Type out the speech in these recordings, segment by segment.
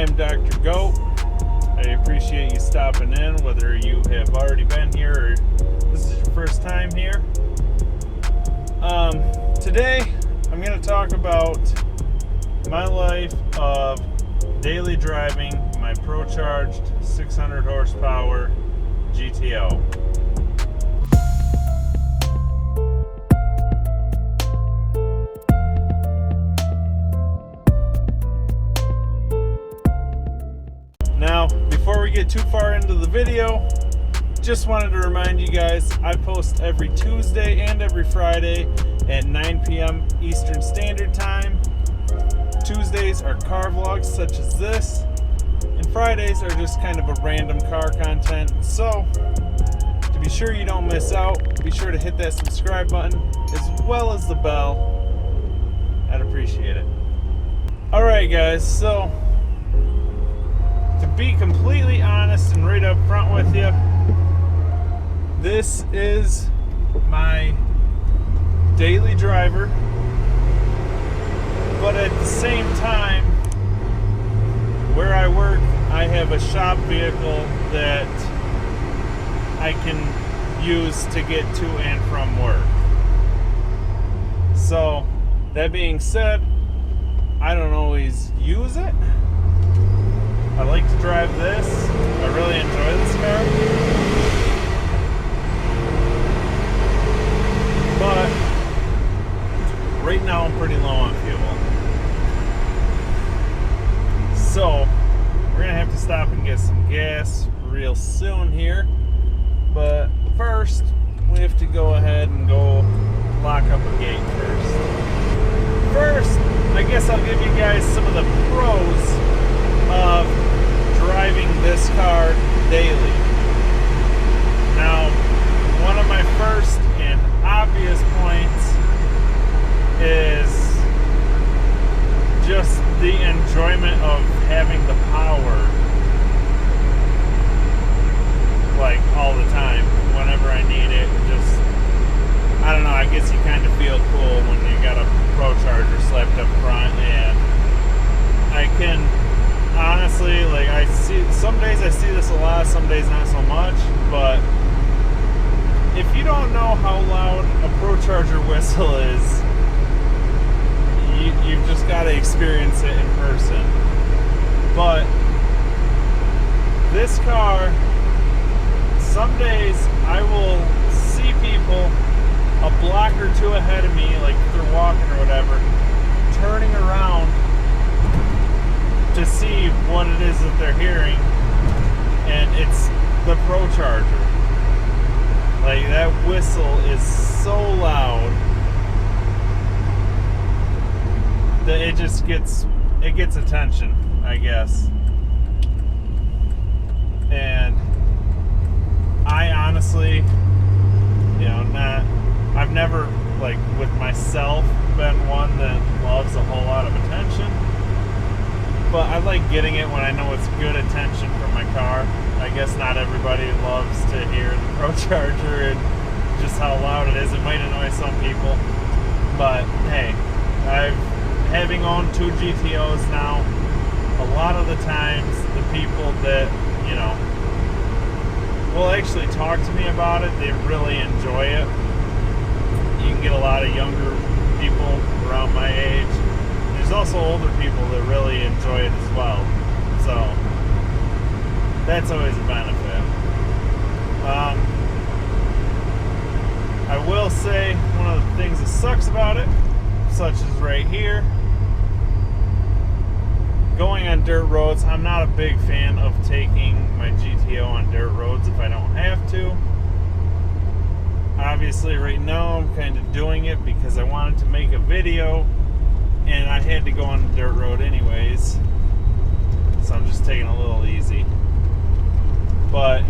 I'm Dr. Goat. I appreciate you stopping in, whether you have already been here or this is your first time here. Today, I'm going to talk about my life of daily driving my Procharged 600 horsepower GTO. Now, before we get too far into the video, just wanted to remind you guys, I post every Tuesday and every Friday at 9 p.m. Eastern Standard Time. Tuesdays are car vlogs such as this, and Fridays are just kind of a random car content. So, to be sure you don't miss out, be sure to hit that subscribe button as well as the bell. I'd appreciate it. Alright guys, so to be completely honest and right up front with you, this is my daily driver, but at the same time, where I work, I have a shop vehicle that I can use to get to and from work. So, that being said, I don't always use it. I like to drive this. I really enjoy this car. But right now I'm pretty low on fuel. So we're gonna have to stop and get some gas real soon here. But first, we have to go ahead and go lock up a gate first. First, I guess I'll give you guys some of the pros of driving this car daily. Now, one of my first and obvious points is just the enjoyment of having the power, like all the time, whenever I need it. Just, I don't know, I guess you kind of feel cool when you got a Procharger slapped up front, and I can honestly, like, I see some days I see this a lot, some days not so much, but if you don't know how loud a Procharger whistle is, you've just got to experience it in person. But this car, some days I will see people a block or two ahead of me, like if they're walking or whatever, turning around to see what it is that they're hearing, and it's the Procharger. Like, that whistle is so loud that it just gets attention, I guess. And I honestly, I've never, like, with myself, been one that loves a whole lot of attention. But I like getting it when I know it's good attention from my car. I guess not everybody loves to hear the Procharger and just how loud it is. It might annoy some people. But hey, having owned two GTOs now, a lot of the times the people that, will actually talk to me about it, they really enjoy it. You can get a lot of younger people around my age. There's also older people that really enjoy it as well, so that's always a benefit. I will say one of the things that sucks about it, such as right here, going on dirt roads. I'm not a big fan of taking my GTO on dirt roads if I don't have to. Obviously right now I'm kind of doing it because I wanted to make a video and I had to go on the dirt road anyways, so I'm just taking a little easy. But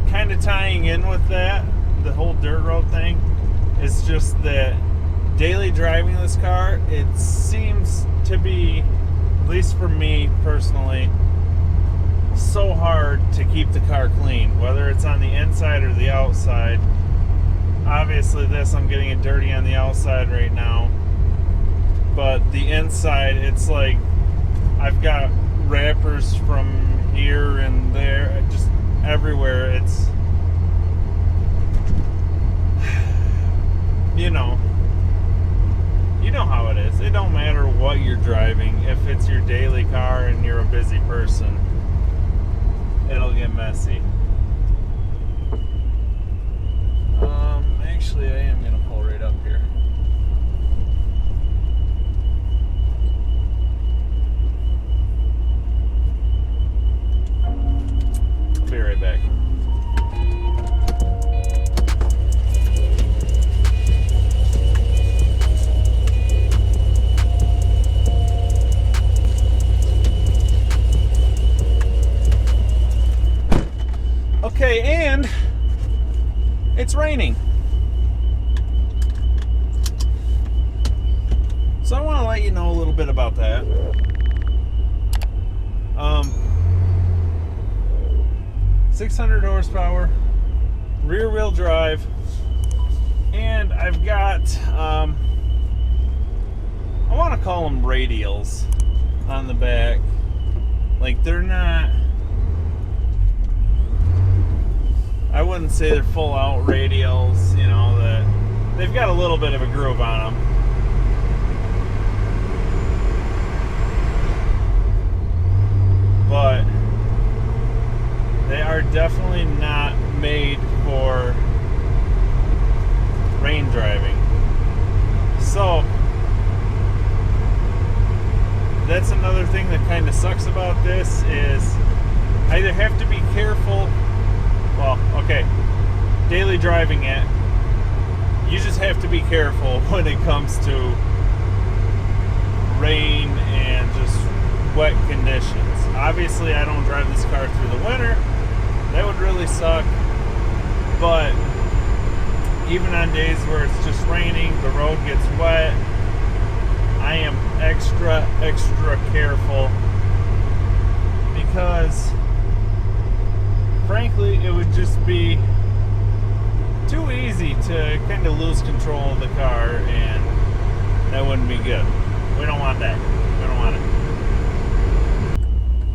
kind of tying in with that, the whole dirt road thing, is just that daily driving this car, it seems to be, at least for me personally, so hard to keep the car clean, whether it's on the inside or the outside. Obviously this, I'm getting it dirty on the outside right now. but the inside, it's like I've got wrappers from here and there, just everywhere. It's, you know how it is. It don't matter what you're driving. If it's your daily car and you're a busy person, it'll get messy. Actually, I am gonna pull right up here. I'll be right back. Okay, and it's raining. So I want to let you know a little bit about that. 600 horsepower, rear wheel drive, and I've got, I want to call them radials on the back. Like, they're not, I wouldn't say they're full out radials, you know, that they've got a little bit of a groove on them. But they are definitely not made for rain driving. So that's another thing that kind of sucks about this, is I either have to be careful, well, okay, daily driving it, you just have to be careful when it comes to rain and just wet conditions. Obviously, I don't drive this car through the winter. That would really suck. But even on days where it's just raining, the road gets wet, I am extra careful, because frankly, it would just be too easy to kind of lose control of the car, and that wouldn't be good. We don't want that. We don't want it.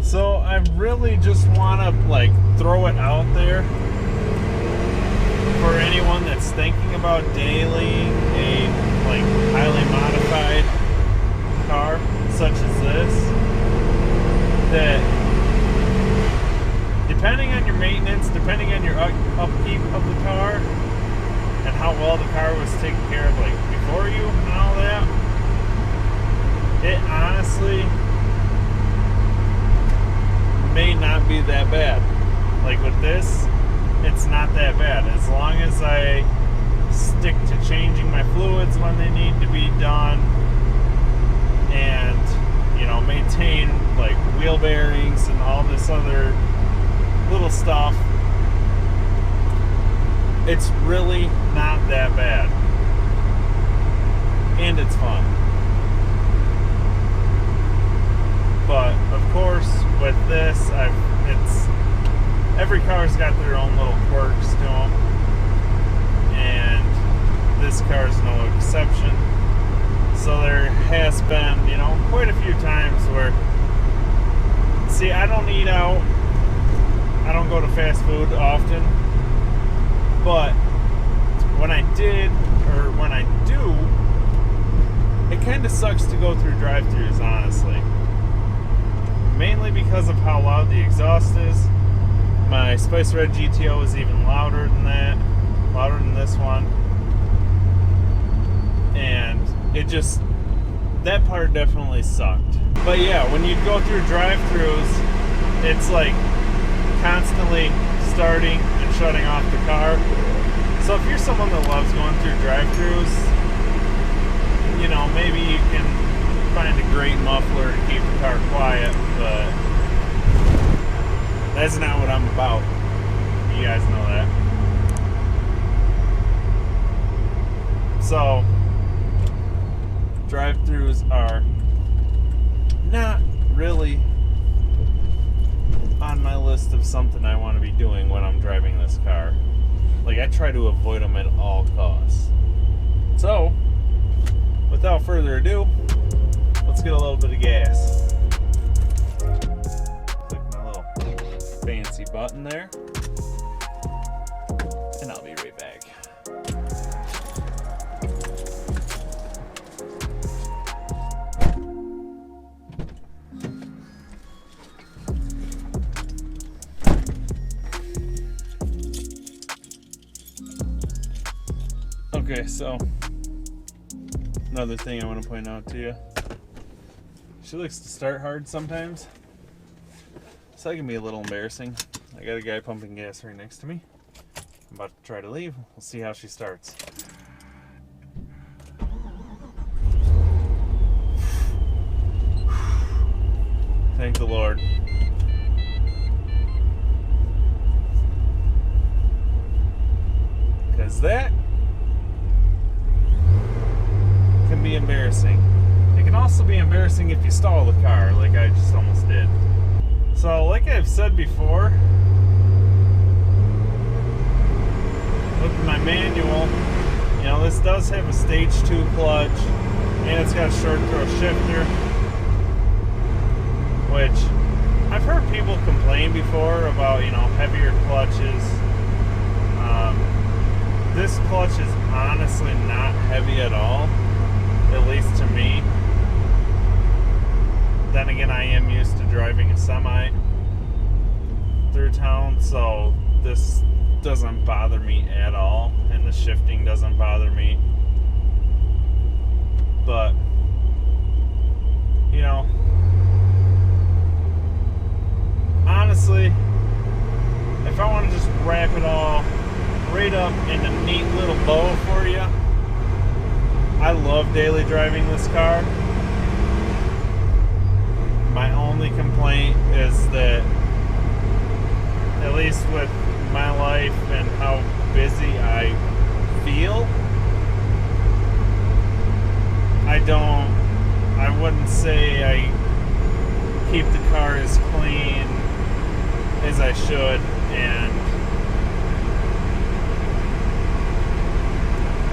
So I really just want to like throw it out there for anyone that's thinking about dailying a like highly modified car such as this, that depending on your maintenance, depending on your upkeep of the car and how well the car was taken care of like before you and all that, it honestly may not be that bad. Like with this, it's not that bad. As long as I stick to changing my fluids when they need to be done, and you know, maintain like wheel bearings and all this other little stuff, it's really not that bad. And it's fun. But of course, with this, it's every car's got their own little quirks to them, and this car's no exception. So there has been, you know, quite a few times where, see, I don't eat out, I don't go to fast food often, but when I did, or when I do, it kind of sucks to go through drive-thrus, honestly. Mainly because of how loud the exhaust is. My 600 GTO is even louder than that, louder than this one. And it just, that part definitely sucked. But yeah, when you go through drive-thrus, it's like constantly starting and shutting off the car. So if you're someone that loves going through drive-thrus, you know, maybe you can find a great muffler to keep the car quiet, but that's not what I'm about. You guys know that. So drive-thrus are not really on my list of something I want to be doing when I'm driving this car. Like, I try to avoid them at all costs. So without further ado, let's get a little bit of gas. Click my little fancy button there, and I'll be right back. Okay, so another thing I want to point out to you. She likes to start hard sometimes, so that can be a little embarrassing. I got a guy pumping gas right next to me. I'm about to try to leave. We'll see how she starts. Thank the Lord. Because that can be embarrassing. It can also be embarrassing if you stall the car, like I just almost did. So, like I've said before, with my manual, you know, this does have a stage 2 clutch, and it's got a short throw shifter, which I've heard people complain before about, you know, heavier clutches. This clutch is honestly not heavy at all, at least to me. Then again, I am used to driving a semi through town, so this doesn't bother me at all, and the shifting doesn't bother me. But, you know, honestly, if I want to just wrap it all right up in a neat little bow for you, I love daily driving this car. My only complaint is that, at least with my life and how busy I feel, I wouldn't say I keep the car as clean as I should, and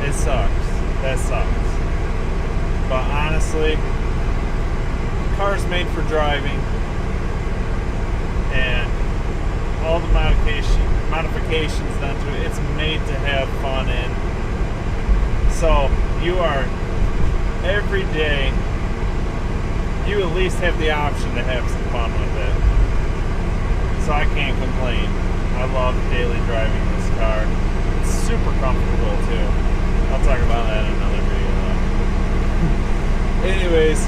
it sucks. That sucks. But honestly, the car's made for driving, and all the modifications done to it, it's made to have fun in. So you are, every day, you at least have the option to have some fun with it. So I can't complain. I love daily driving this car. It's super comfortable too. I'll talk about that in another video though. Anyways,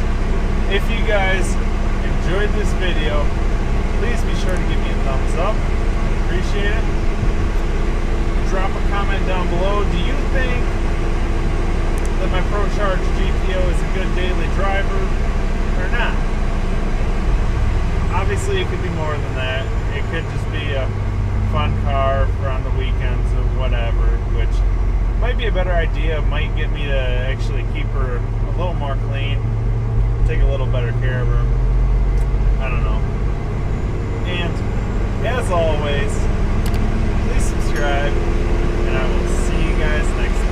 if you guys enjoyed this video, please be sure to give me a thumbs up. Appreciate it. Drop a comment down below. Do you think that my Procharged GTO is a good daily driver or not? Obviously, it could be more than that. It could just be a fun car for on the weekends or whatever, which might be a better idea. Might get me to actually keep her a little more clean, take a little better care of her. I don't know. And as always, please subscribe, and I will see you guys next time.